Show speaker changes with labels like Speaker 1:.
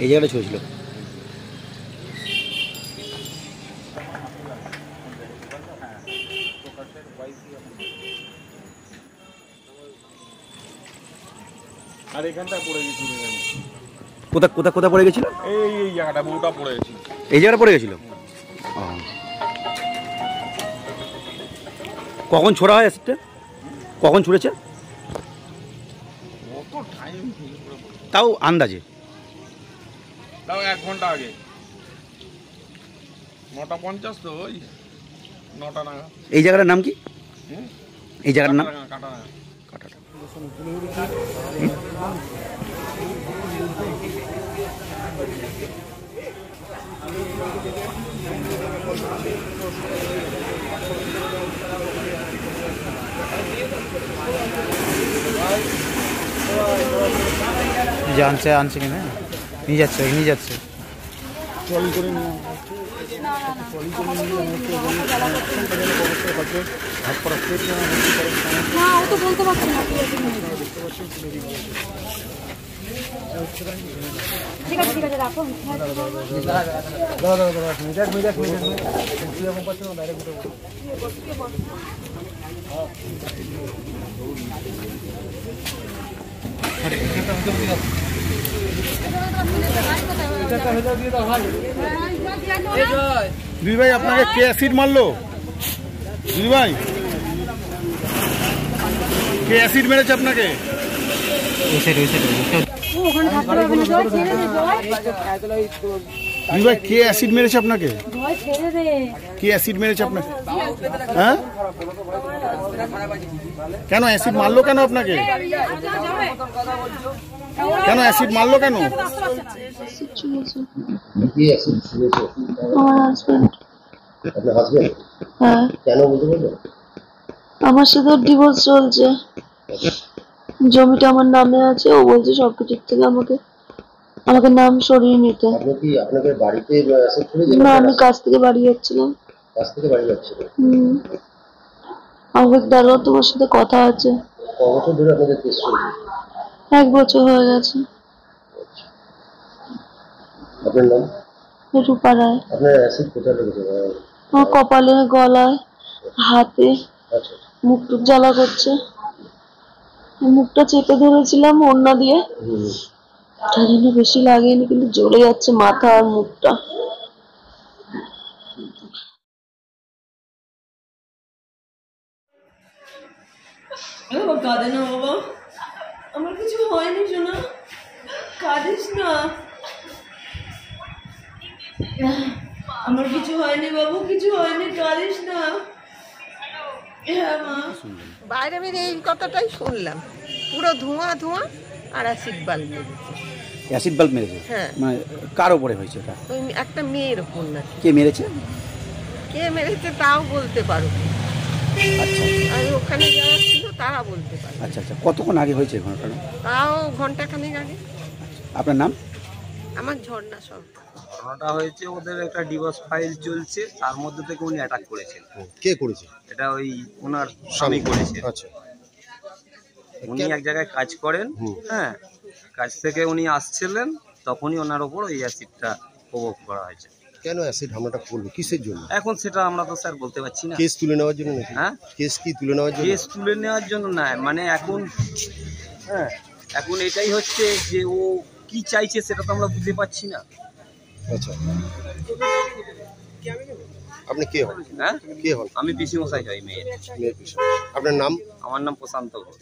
Speaker 1: এই জায়গাটা ছুঁয়েছিল।
Speaker 2: আর এখানটা পড়ে গেছিল।
Speaker 1: কোথায় পড়ে গেছিল?
Speaker 2: এই জায়গাটা বউটা পড়ে গেছিল।
Speaker 1: এই জায়গাটা পড়ে গেছিল। কখন ছোড়া হয় অ্যাসিডটা? কখন ছুঁড়েছে?
Speaker 2: কত টাইম?
Speaker 1: তাও আন্দাজে?
Speaker 2: তাও 1 ঘন্টা আগে। 9:50 তো, ওই 9টা নাগাদ।
Speaker 1: এই জায়গাটার নাম কি? এই জায়গাটার নাম
Speaker 2: কাটানা।
Speaker 3: জানছে আনছে কিনা নিয়ে যাচ্ছে ট্রলি করে নিয়ে
Speaker 4: দিদি ভাই আপনাকে কে অ্যাসিড মারলো? দিদি ভাই কে অ্যাসিড মেরেছে আপনাকে? দিদি ভাই কে অ্যাসিড মেরেছে আপনাকে? কে অ্যাসিড মেরেছে আপনাকে? হ্যাঁ কেন অ্যাসিড মারলো কেন আপনাকে? কেন অ্যাসিড মারলো কেন?
Speaker 5: আমার সাথে ডিভোর্স চলছে, জমিটা আমার নামে আছে, ও বলছে সবকিছুর থেকে আমাকে নাম সরিয়ে নিতে। না আমি কাজ থেকে বাড়ি যাচ্ছিলাম। আমাকে দেখো তোমার সাথে কথা আছে। 1 বছর হয়ে গেছে।
Speaker 6: আপনার নাম?
Speaker 5: রূপা রায়।
Speaker 6: আপনার অ্যাসিড কোথায় লেগেছে?
Speaker 5: আমার কপালে, গলায়, হাতে। মুখটুক জ্বালা করছে, মুখটা চেপে ধরেছিলাম ওড়না দিয়ে, তার জন্য বেশি লাগেনি, কিন্তু জ্বলে যাচ্ছে মাথা আর মুখটা।
Speaker 7: কাঁদে না বাবা, আমার কিছু হয়নি শোনা, কাঁদিস না, আমার কিছু হয়নি বাবু, কিছু হয়নি, কাঁদিস না। হ্যাঁ মা।
Speaker 8: বাইরে বেরিয়ে এই কথাটাই শুনলাম, পুরো ধোঁয়া আর অ্যাসিড বাল্ব মেরেছে।
Speaker 1: অ্যাসিড বাল্ব মেরেছে?
Speaker 8: হ্যাঁ।
Speaker 1: মানে কার উপরে হয়েছে এটা?
Speaker 8: ওই একটা মেয়ের উপর না।
Speaker 1: কে মেরেছে?
Speaker 8: কে মেরেছে তাও বলতে পারো।
Speaker 1: আচ্ছা,
Speaker 8: আর ওখানে যারা ছিল তারা বলতে পারে।
Speaker 1: আচ্ছা। কতক্ষণ আগে হয়েছে ঘটনাটা?
Speaker 8: তাও ঘন্টাখানেক আগে।
Speaker 1: আপনার নাম?
Speaker 8: আমার ঝর্ণা সরকার।
Speaker 9: ঘটনাটা হয়েছে ওদের একটা ডিভোর্স ফাইল চলছে, তার মধ্যে থেকে উনি অ্যাটাক করেছেন।
Speaker 6: কে করেছে?
Speaker 9: এটা ওই ওনার স্বামী করেছে।
Speaker 6: আচ্ছা।
Speaker 9: উনি এক জায়গায় কাজ করেন, হ্যাঁ, কাজ থেকে উনি আসছিলেন, তখনই ওনার ওপর ওই অ্যাসিডটা প্রয়োগ করা হয়েছে।
Speaker 6: কেন অ্যাসিড হামলাটা করলো, কিসের জন্য?
Speaker 9: এখন সেটা আমরা তো স্যার বলতে পারছি না।
Speaker 6: কেস তুলে নেওয়ার জন্য নাকি?
Speaker 9: হ্যাঁ,
Speaker 6: কেস কি তুলে নেওয়ার জন্য?
Speaker 9: কেস তুলে নেওয়ার জন্য না, মানে এখন এখন এটাই হচ্ছে যে ও কি চাইছে সেটা তো আমরা বুঝতে পারছি না।
Speaker 6: আচ্ছা, আপনি কে হন?
Speaker 9: হ্যাঁ,
Speaker 6: কে হন?
Speaker 9: আমি পিসি মশাই হই মেয়ের।
Speaker 6: আপনার নাম?
Speaker 9: আমার নাম প্রশান্ত ঘোষ।